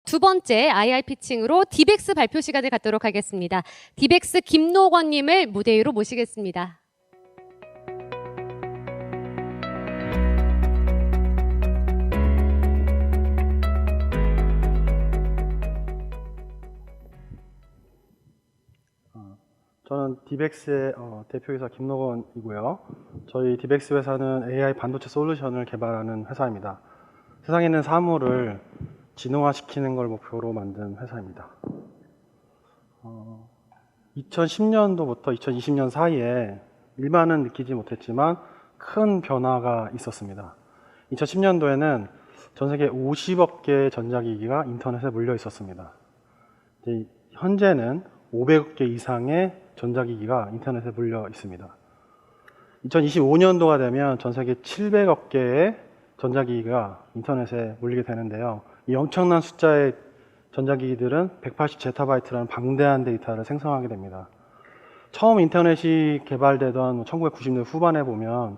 두 번째 IR 피칭으로 디벡스 발표 시간을 갖도록 하겠습니다. 디벡스 김노건님을 무대 위로 모시겠습니다. 저는 디벡스의 대표이사 김노건이고요. 저희 디벡스 회사는 AI 반도체 솔루션을 개발하는 회사입니다. 세상에 있는 사물을 진화시키는 걸 목표로 만든 회사입니다. 2010년도부터 2020년 사이에 일반은 느끼지 못했지만 큰 변화가 있었습니다. 2010년도에는 전 세계 50억 개의 전자기기가 인터넷에 몰려 있었습니다. 현재는 500억 개 이상의 전자기기가 인터넷에 몰려 있습니다. 2025년도가 되면 전 세계 700억 개의 전자기기가 인터넷에 몰리게 되는데요. 이 엄청난 숫자의 전자기기들은 180제타바이트라는 방대한 데이터를 생성하게 됩니다. 처음 인터넷이 개발되던 1990년대 후반에 보면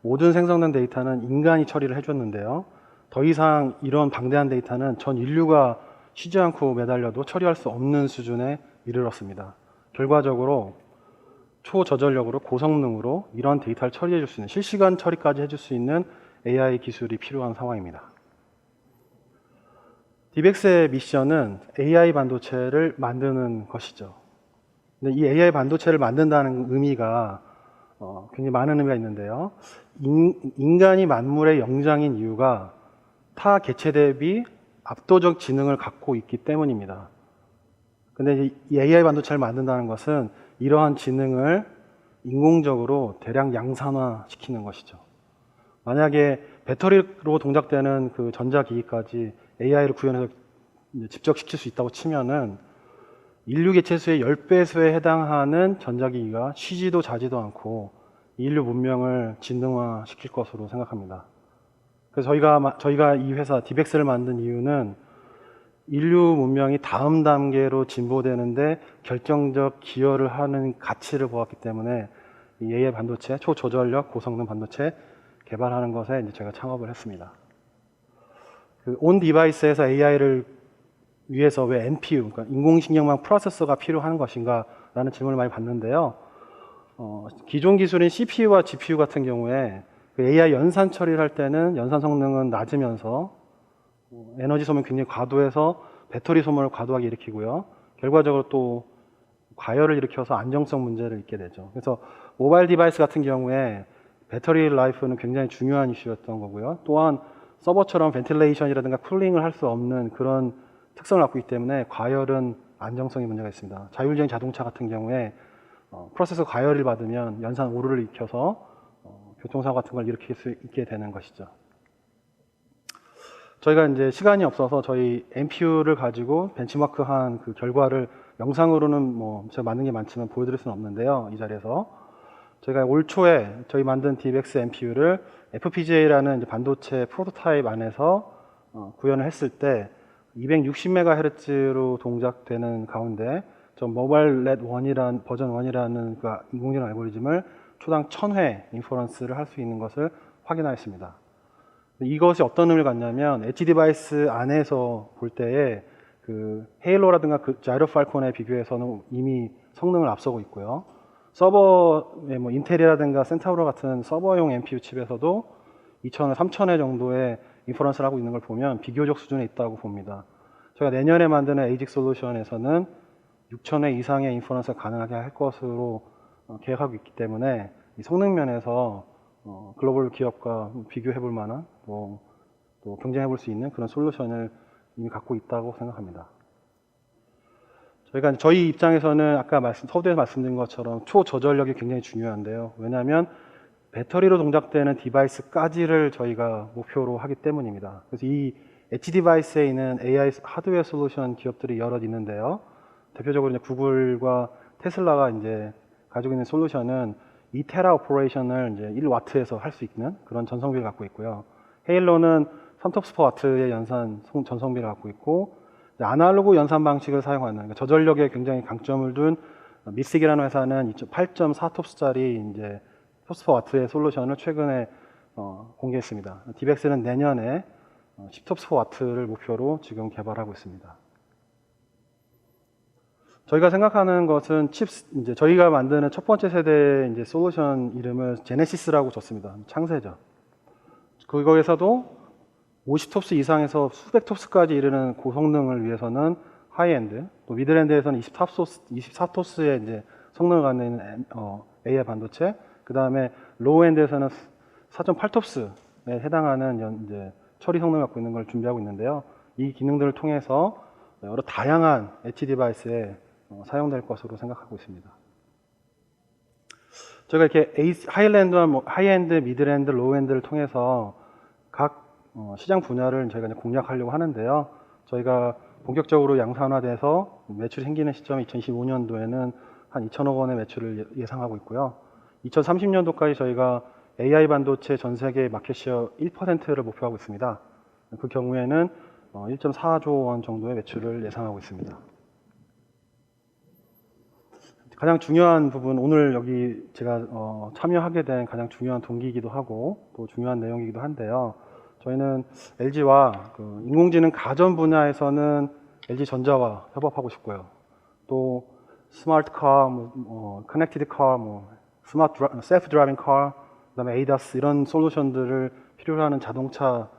모든 생성된 데이터는 인간이 처리를 해줬는데요. 더 이상 이런 방대한 데이터는 전 인류가 쉬지 않고 매달려도 처리할 수 없는 수준에 이르렀습니다. 결과적으로 초저전력으로 고성능으로 이런 데이터를 처리해 줄 수 있는, 실시간 처리까지 해줄 수 있는 AI 기술이 필요한 상황입니다. 디벡스의 미션은 AI 반도체를 만드는 것이죠. 근데 이 AI 반도체를 만든다는 의미가 굉장히 많은 의미가 있는데요. 인간이 만물의 영장인 이유가 타 개체 대비 압도적 지능을 갖고 있기 때문입니다. 근데 이 AI 반도체를 만든다는 것은 이러한 지능을 인공적으로 대량 양산화 시키는 것이죠. 만약에 배터리로 동작되는 그 전자기기까지 AI를 구현해서 집적시킬 수 있다고 치면은 인류 개체수의 10배수에 해당하는 전자기기가 쉬지도 자지도 않고 인류 문명을 진등화시킬 것으로 생각합니다. 그래서 저희가 이 회사 디벡스를 만든 이유는 인류 문명이 다음 단계로 진보되는데 결정적 기여를 하는 가치를 보았기 때문에 이 AI 반도체, 초저전력 고성능 반도체 개발하는 것에 이제 제가 창업을 했습니다. 온 디바이스에서 AI를 위해서 왜 NPU, 그러니까 인공신경망 프로세서가 필요한 것인가 라는 질문을 많이 받는데요. 기존 기술인 CPU와 GPU 같은 경우에 AI 연산 처리를 할 때는 연산 성능은 낮으면서 에너지 소모가 굉장히 과도해서 배터리 소모를 과도하게 일으키고요. 결과적으로 또 과열을 일으켜서 안정성 문제를 있게 되죠. 그래서 모바일 디바이스 같은 경우에 배터리 라이프는 굉장히 중요한 이슈였던 거고요. 또한 서버처럼 벤틸레이션이라든가 쿨링을 할 수 없는 그런 특성을 갖고 있기 때문에 과열은 안정성에 문제가 있습니다. 자율주행 자동차 같은 경우에 프로세서 과열을 받으면 연산 오류를 일으켜서 교통사고 같은 걸 일으킬 수 있게 되는 것이죠. 저희가 이제 시간이 없어서 저희 NPU를 가지고 벤치마크한 그 결과를 영상으로는 뭐 제가 만든 게 많지만 보여드릴 수는 없는데요. 이 자리에서 저희가 올 초에 저희 만든 디벡스 NPU를 FPGA라는 이제 반도체 프로토타입 안에서 구현을 했을 때 260MHz로 동작되는 가운데 저 모바일 렛 1이라는 버전 1이라는 그 인공지능 알고리즘을 초당 1000회 인퍼런스를 할 수 있는 것을 확인하였습니다. 이것이 어떤 의미를 갖냐면 엣지 디바이스 안에서 볼 때에 그 헤일로라든가 그 자이로 팔콘에 비교해서는 이미 성능을 앞서고 있고요. 서버에 뭐 인텔이라든가 센타우로 같은 서버용 NPU 칩에서도 2000회, 3000회 정도의 인퍼런스를 하고 있는 걸 보면 비교적 수준에 있다고 봅니다. 저희가 내년에 만드는 에이직 솔루션에서는 6000회 이상의 인퍼런스가 가능하게 할 것으로 계획하고 있기 때문에 이 성능 면에서 글로벌 기업과 비교해 볼 만한 또 경쟁해 볼 수 있는 그런 솔루션을 이미 갖고 있다고 생각합니다. 저희 입장에서는 아까 서두에서 말씀드린 것처럼 초저전력이 굉장히 중요한데요. 왜냐하면 배터리로 동작되는 디바이스까지를 저희가 목표로 하기 때문입니다. 그래서 이 엣지 디바이스에 있는 AI 하드웨어 솔루션 기업들이 여럿 있는데요. 대표적으로 이제 구글과 테슬라가 이제 가지고 있는 솔루션은 2테라 오퍼레이션을 이제 1와트에서 할 수 있는 그런 전성비를 갖고 있고요. 헤일로는 3톱스퍼와트의 연산 전성비를 갖고 있고, 아날로그 연산 방식을 사용하는, 그러니까 저전력에 굉장히 강점을 둔 미식이라는 회사는 8.4톱스짜리 이제 톱스퍼와트의 솔루션을 최근에 공개했습니다. 디벡스는 내년에 10톱스 와트를 목표로 지금 개발하고 있습니다. 저희가 생각하는 것은 이제 저희가 만드는 첫 번째 세대 이제 솔루션 이름을 제네시스라고 줬습니다. 창세죠. 그거에서도 50톱스 이상에서 수백 톱스까지 이르는 고성능을 위해서는 하이엔드, 또 미드엔드에서는 24톱스의 이제 성능을 갖는 AI 반도체, 그 다음에 로우엔드에서는 4.8톱스에 해당하는 이제 처리 성능을 갖고 있는 걸 준비하고 있는데요. 이 기능들을 통해서 여러 다양한 엣지 디바이스에 사용될 것으로 생각하고 있습니다. 저희가 이렇게 하이엔드, 미드엔드, 로우엔드를 통해서 각 시장 분야를 저희가 이제 공략하려고 하는데요. 저희가 본격적으로 양산화돼서 매출이 생기는 시점이 2025년도에는 한 2천억 원의 매출을 예상하고 있고요. 2030년도까지 저희가 AI 반도체 전 세계 마켓시어 1%를 목표하고 있습니다. 그 경우에는 1.4조 원 정도의 매출을 예상하고 있습니다. 가장 중요한 부분, 오늘 여기 제가 참여하게 된 가장 중요한 동기이기도 하고 또 중요한 내용이기도 한데요. 저희는 LG와 인공지능 가전 분야에서는 LG전자와 협업하고 싶고요. 또 스마트 카, 커넥티드 카, 셀프 드라이빙 카, 그다음에 ADAS 이런 솔루션들을 필요로 하는 자동차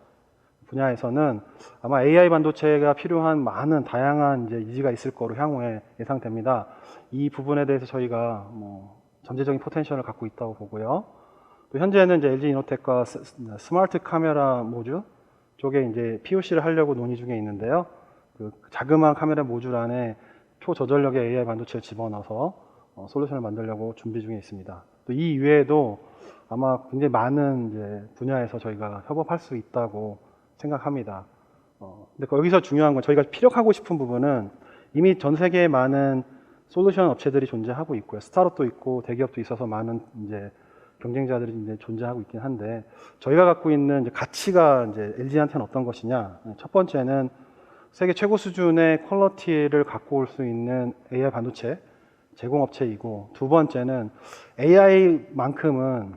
분야에서는 아마 AI 반도체가 필요한 많은 다양한 이제 니즈가 있을 거로 향후에 예상됩니다. 이 부분에 대해서 저희가 전제적인 포텐셜을 갖고 있다고 보고요. 또 현재는 이제 LG 이노텍과 스마트 카메라 모듈 쪽에 이제 POC를 하려고 논의 중에 있는데요. 그 자그마한 카메라 모듈 안에 초저전력의 AI 반도체를 집어넣어서 솔루션을 만들려고 준비 중에 있습니다. 또 이 이외에도 아마 굉장히 많은 이제 분야에서 저희가 협업할 수 있다고 생각합니다. 근데 여기서 중요한 건 저희가 피력하고 싶은 부분은 이미 전 세계에 많은 솔루션 업체들이 존재하고 있고요. 스타트업도 있고 대기업도 있어서 많은 이제 경쟁자들이 이제 존재하고 있긴 한데 저희가 갖고 있는 이제 가치가 이제 LG한테는 어떤 것이냐? 첫 번째는 세계 최고 수준의 퀄리티를 갖고 올 수 있는 AI 반도체 제공업체이고, 두 번째는 AI만큼은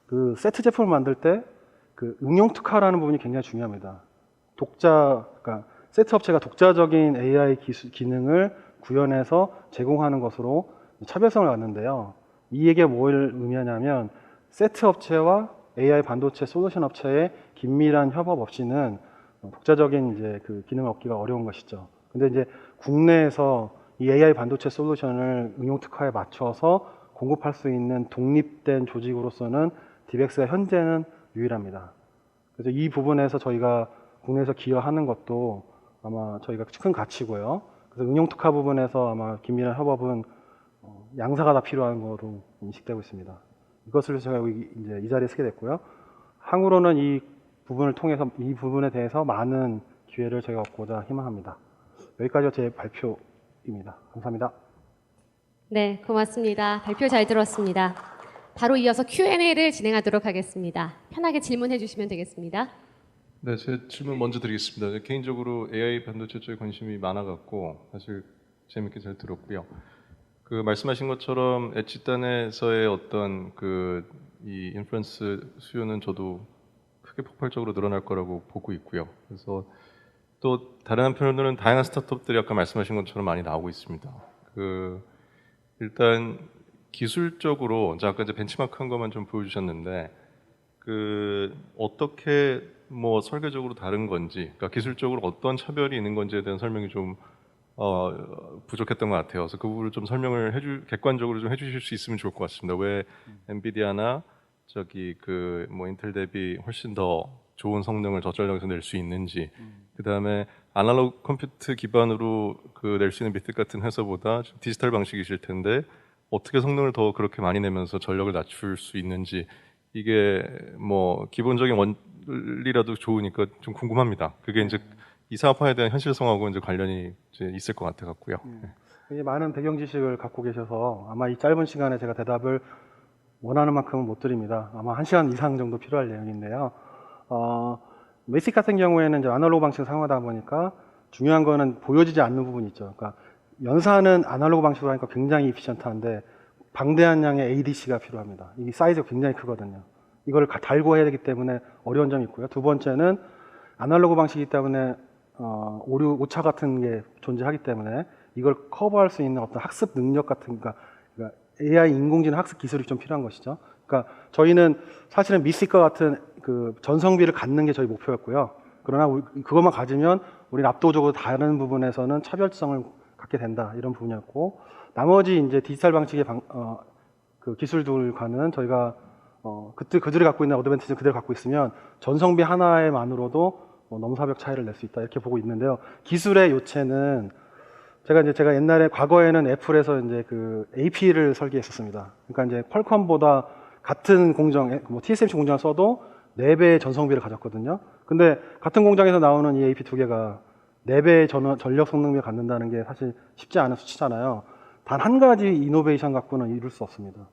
그 세트 제품을 만들 때 그 응용 특화라는 부분이 굉장히 중요합니다. 그러니까 세트 업체가 독자적인 AI 기능을 구현해서 제공하는 것으로 차별성을 갖는데요. 이 얘기가 뭘 의미하냐면 세트 업체와 AI 반도체 솔루션 업체의 긴밀한 협업 없이는 독자적인 이제 그 기능을 얻기가 어려운 것이죠. 근데 이제 국내에서 이 AI 반도체 솔루션을 응용 특화에 맞춰서 공급할 수 있는 독립된 조직으로서는 디벡스가 현재는 유일합니다. 그래서 이 부분에서 저희가 국내에서 기여하는 것도 아마 저희가 큰 가치고요. 그래서 응용 특화 부분에서 아마 긴밀한 협업은 양사가 다 필요한 거로 인식되고 있습니다. 이것을 제가 여기 이제 이 자리에 쓰게 됐고요. 향후로는 이 부분을 통해서 이 부분에 대해서 많은 기회를 제가 얻고자 희망합니다. 여기까지가 제 발표입니다. 감사합니다. 네, 고맙습니다. 발표 잘 들었습니다. 바로 이어서 Q&A를 진행하도록 하겠습니다. 편하게 질문해 주시면 되겠습니다. 네, 제 질문 먼저 드리겠습니다. 개인적으로 AI 반도체 쪽에 관심이 많아갖고 사실 재밌게 잘 들었고요. 그 말씀하신 것처럼 엣지단에서의 어떤 이 인프런스 수요는 저도 크게 폭발적으로 늘어날 거라고 보고 있고요. 그래서 또 다른 한편으로는 다양한 스타트업들이 아까 말씀하신 것처럼 많이 나오고 있습니다. 일단 기술적으로 아까 이제 벤치마크한 것만 좀 보여주셨는데 어떻게 설계적으로 다른 건지, 그러니까 기술적으로 어떤 차별이 있는 건지에 대한 설명이 좀 부족했던 것 같아요. 그래서 그 부분을 좀 설명을 객관적으로 좀 해주실 수 있으면 좋을 것 같습니다. 왜 엔비디아나 인텔 대비 훨씬 더 좋은 성능을 저전력에서 낼 수 있는지, 그 다음에 아날로그 컴퓨터 기반으로 낼 수 있는 비트 같은 회사보다 디지털 방식이실 텐데 어떻게 성능을 더 그렇게 많이 내면서 전력을 낮출 수 있는지, 이게 기본적인 원리라도 좋으니까 좀 궁금합니다. 그게 이제 이 사업화에 대한 현실성하고 이제 관련이 이제 있을 것 같아 갖고요. 굉장히 많은 배경 지식을 갖고 계셔서 아마 이 짧은 시간에 제가 대답을 원하는 만큼은 못 드립니다. 아마 1시간 이상 정도 필요할 내용인데요. 메시크 같은 경우에는 이제 아날로그 방식을 사용하다 보니까 중요한 거는 보여지지 않는 부분이 있죠. 그러니까 연산은 아날로그 방식으로 하니까 굉장히 이피션트한데 방대한 양의 ADC가 필요합니다. 이 사이즈가 굉장히 크거든요. 이걸 달고 해야 되기 때문에 어려운 점이 있고요. 두 번째는 아날로그 방식이기 때문에 오류, 오차 같은 게 존재하기 때문에 이걸 커버할 수 있는 어떤 학습 능력 같은, 그러니까 AI 인공지능 학습 기술이 좀 필요한 것이죠. 그러니까 저희는 사실은 미스과 같은 그 전성비를 갖는 게 저희 목표였고요. 그러나 그것만 가지면 우리는 압도적으로 다른 부분에서는 차별성을 갖게 된다, 이런 부분이었고, 나머지 이제 디지털 방식의 그 기술들과는 저희가 그들이 갖고 있는 어드밴티지를 그대로 갖고 있으면 전성비 하나에만으로도 넘사벽 차이를 낼 수 있다, 이렇게 보고 있는데요. 기술의 요체는 제가 옛날에 과거에는 애플에서 이제 그 AP를 설계했었습니다. 그러니까 이제 퀄컴보다 같은 공정, 뭐 TSMC 공정을 써도 4배의 전성비를 가졌거든요. 근데 같은 공장에서 나오는 이 AP 2개가 4배의 전력 성능비를 갖는다는 게 사실 쉽지 않은 수치잖아요. 단 한 가지 이노베이션 갖고는 이룰 수 없습니다.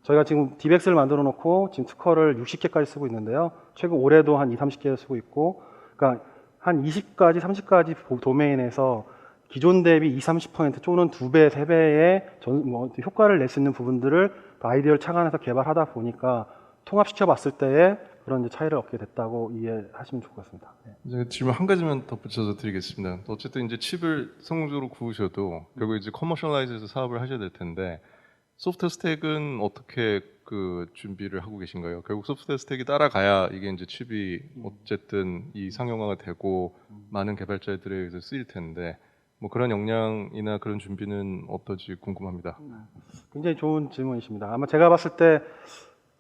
저희가 지금 디벡스를 만들어 놓고 지금 특허를 60개까지 쓰고 있는데요. 최근 올해도 한 30개를 쓰고 있고, 그러니까 한 20가지, 30가지 도메인에서 기존 대비 20-30% 또는 2배, 3배의 효과를 낼 수 있는 부분들을 아이디어를 착안해서 개발하다 보니까 통합시켜 봤을 때에 그런 이제 차이를 얻게 됐다고 이해하시면 좋을 것 같습니다. 네. 이제 질문 한 가지만 덧붙여서 드리겠습니다. 어쨌든 이제 칩을 성공적으로 구우셔도 결국 이제 커머셜라이즈해서 사업을 하셔야 될 텐데, 소프트웨어 스택은 어떻게 그 준비를 하고 계신가요? 결국 소프트웨어 스택이 따라가야 이게 이제 칩이 어쨌든 이 상용화가 되고 많은 개발자들에 의해서 쓰일 텐데, 뭐 그런 역량이나 그런 준비는 어떨지 궁금합니다. 굉장히 좋은 질문이십니다. 아마 제가 봤을 때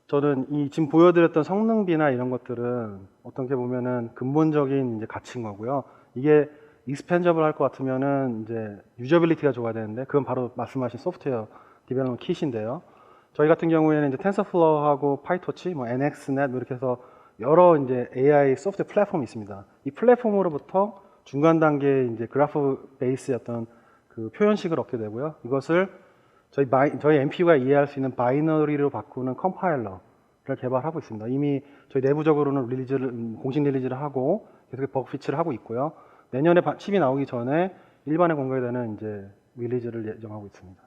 저는 이 지금 보여드렸던 성능비나 이런 것들은 어떻게 보면은 근본적인 이제 가치인 거고요. 이게 익스펜저블 할 것 같으면은 이제 유저빌리티가 좋아야 되는데, 그건 바로 말씀하신 소프트웨어 디벨롭먼트 킷인데요. 저희 같은 경우에는 이제 텐서플로우하고 파이토치, 뭐 NXNet 이렇게 해서 여러 이제 AI 소프트웨어 플랫폼이 있습니다. 이 플랫폼으로부터 중간 단계에 이제 그래프 베이스의 어떤 그 표현식을 얻게 되고요. 이것을 저희 MPU가 이해할 수 있는 바이너리로 바꾸는 컴파일러를 개발하고 있습니다. 이미 저희 내부적으로는 공식 릴리즈를 하고 계속 버그 피치를 하고 있고요. 내년에 칩이 나오기 전에 일반에 공개되는 이제 릴리즈를 예정하고 있습니다.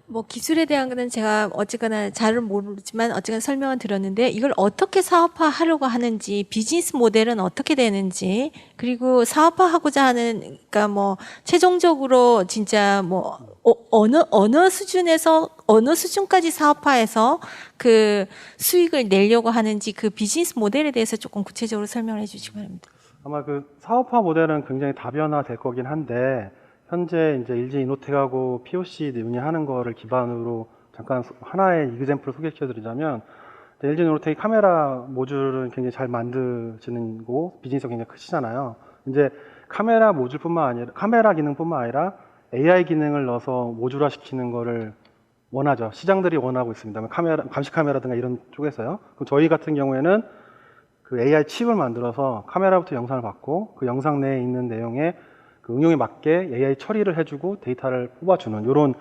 뭐 기술에 대한 거는 제가 어쨌거나 잘은 모르지만 어쨌거나 설명은 들었는데, 이걸 어떻게 사업화하려고 하는지, 비즈니스 모델은 어떻게 되는지, 그리고 사업화하고자 하는, 그러니까 뭐 최종적으로 진짜 뭐 어느 수준에서 어느 수준까지 사업화해서 그 수익을 내려고 하는지, 그 비즈니스 모델에 대해서 조금 구체적으로 설명을 해주시기 바랍니다. 아마 그 사업화 모델은 굉장히 다변화될 거긴 한데, 현재 이제 LG 이노텍하고 POC 운영하는 거를 기반으로 잠깐 하나의 이그젬플을 소개시켜드리자면, LG 이노텍이 카메라 모듈은 굉장히 잘 만드시는 거, 비즈니스가 굉장히 크시잖아요. 이제 카메라 모듈뿐만 아니라, 카메라 기능뿐만 아니라 AI 기능을 넣어서 모듈화 시키는 거를 원하죠. 시장들이 원하고 있습니다. 카메라, 감시 카메라든가 이런 쪽에서요. 그럼 저희 같은 경우에는 그 AI 칩을 만들어서 카메라부터 영상을 받고 그 영상 내에 있는 내용에 그 응용에 맞게 AI 처리를 해주고 데이터를 뽑아주는 이런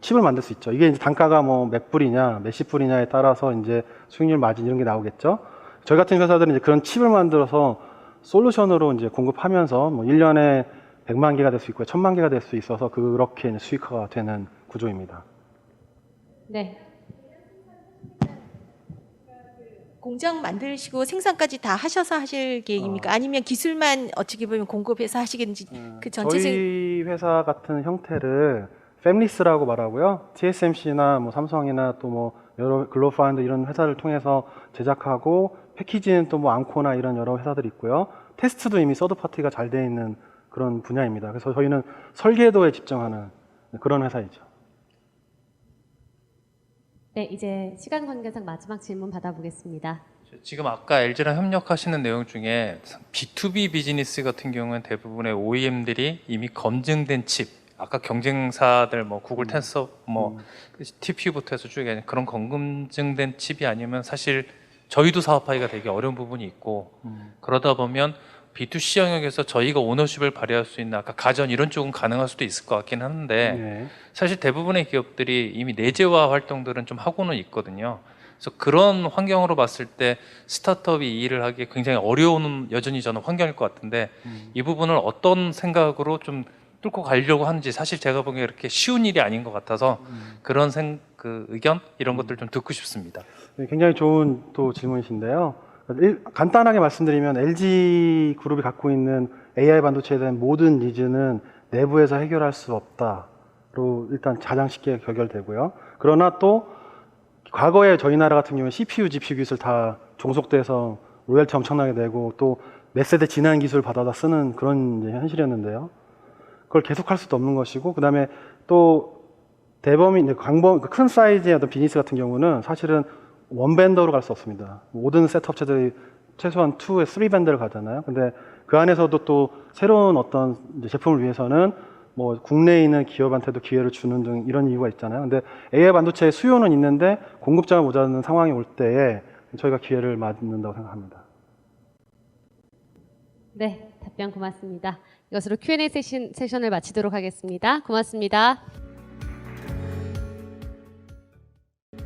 칩을 만들 수 있죠. 이게 이제 단가가 뭐 몇 불이냐, 몇십 불이냐에 따라서 이제 수익률 마진 이런 게 나오겠죠. 저희 같은 회사들은 이제 그런 칩을 만들어서 솔루션으로 이제 공급하면서 뭐 1년에 100만 개가 될 수 있고 1000만 개가 될 수 있어서 그렇게 이제 수익화가 되는 구조입니다. 네. 공장 만드시고 생산까지 다 하셔서 하실 계획입니까? 아니면 기술만 어떻게 보면 공급해서 하시겠는지, 그 전체적. 저희 회사 같은 형태를 패밀리스라고 말하고요. TSMC나 뭐 삼성이나 또 뭐 여러 글로벌 이런 회사를 통해서 제작하고, 패키지는 또 뭐 앙코나 이런 여러 회사들이 있고요. 테스트도 이미 서드 파티가 잘 돼 있는 그런 분야입니다. 그래서 저희는 설계도에 집중하는 그런 회사이죠. 네, 이제 시간 관계상 마지막 질문 받아보겠습니다. 지금 아까 LG랑 협력하시는 내용 중에 B2B 비즈니스 같은 경우는 대부분의 OEM들이 이미 검증된 칩, 아까 경쟁사들 뭐 구글 텐서 뭐 TPU부터 해서 쭉 그런 검증된 칩이 아니면 사실 저희도 사업하기가 되게 어려운 부분이 있고, 그러다 보면 B2C 영역에서 저희가 오너십을 발휘할 수 있는, 아까 가전 이런 쪽은 가능할 수도 있을 것 같긴 한데, 네. 사실 대부분의 기업들이 이미 내재화 활동들은 좀 하고는 있거든요. 그래서 그런 환경으로 봤을 때 스타트업이 이 일을 하기 굉장히 어려운, 여전히 저는 환경일 것 같은데, 이 부분을 어떤 생각으로 좀 뚫고 가려고 하는지, 사실 제가 보기에 이렇게 쉬운 일이 아닌 것 같아서 그런 그 의견 이런 것들 좀 듣고 싶습니다. 네, 굉장히 좋은 또 질문이신데요. 간단하게 말씀드리면 LG 그룹이 갖고 있는 AI 반도체에 대한 모든 니즈는 내부에서 해결할 수 없다로 일단 가장 쉽게 결결되고요. 그러나 또 과거에 저희 나라 같은 경우는 CPU, GPU 기술 다 종속돼서 로열티 엄청나게 내고 또 몇 세대 지난 기술 받아다 쓰는 그런 이제 현실이었는데요. 그걸 계속할 수도 없는 것이고, 그 다음에 또 대범위, 큰 사이즈의 어떤 비즈니스 같은 경우는 사실은 원벤더로 갈 수 없습니다. 모든 셋업체들이 최소한 2에 3벤더를 가잖아요. 근데 그 안에서도 또 새로운 어떤 이제 제품을 위해서는 뭐 국내에 있는 기업한테도 기회를 주는 등 이런 이유가 있잖아요. 근데 AI 반도체의 수요는 있는데 공급자가 모자라는 상황이 올 때에 저희가 기회를 맞는다고 생각합니다. 네, 답변 고맙습니다. 이것으로 Q&A 세션을 마치도록 하겠습니다. 고맙습니다.